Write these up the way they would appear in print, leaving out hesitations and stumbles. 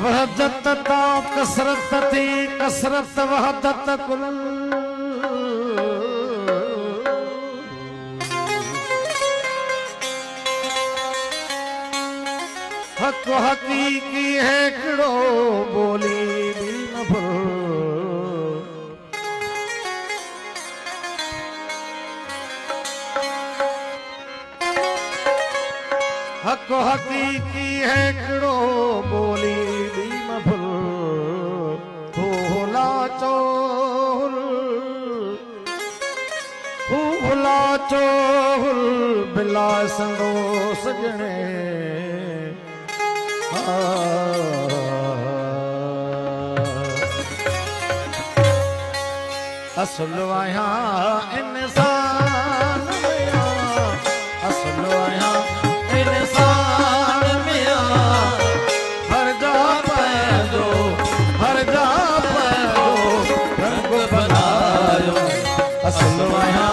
वहदत ता कसरत थी कसरत वहदत कुल हक हकीकी है किड़ो बोली भी न भूल हक हकीकी है किड़ो बोली भी न भूल भूला चोल बिला संडो सजने असल आया इंसान असल आया इंसान मिया हर जा पैदो हर जा पैदो रंग बनायो असल आया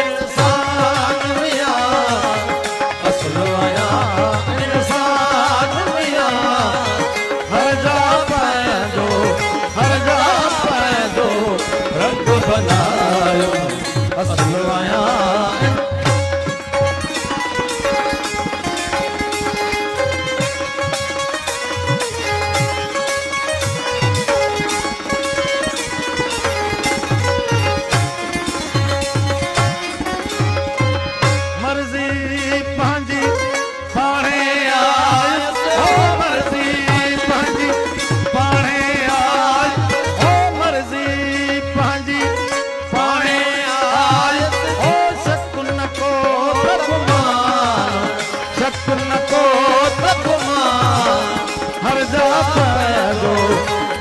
इंसान मिया असल आया इंसान मिया हर जा पैदो रंग बनायो असल आया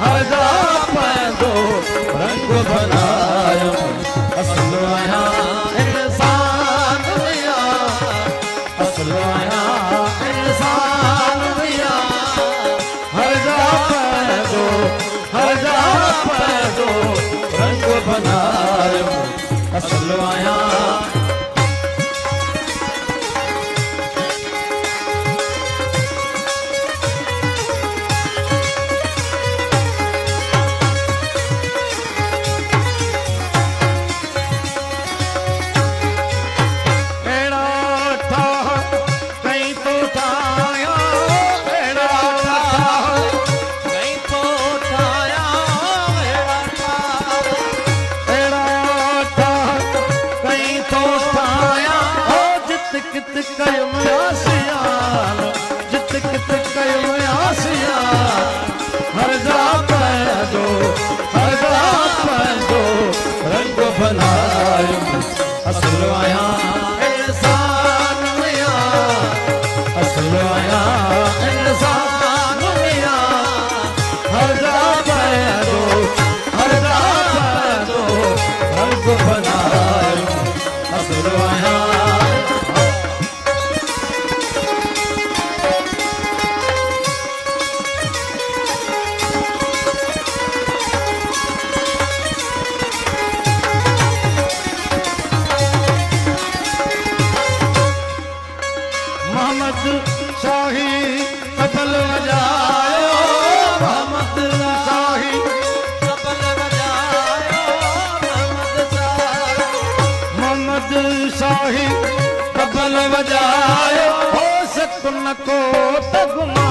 हर जा पैदो रंग बनायो असल आया इंसान मिया असल आया इंसान मिया हर जा पैदो रंग बनायो असल आया कित कयम आसियान जित कित कयम आसियान हर जा पैदो रंग बनायो असल आया इंसान मिया असल आया इंसान मिया हर जा पैदो रंग बनायो असल आया मोहम्मद शाही तबल बजायो मोहम्मद शाही तबल बजायो मोहम्मद शाही तबल बजायो हो सकन को तगमा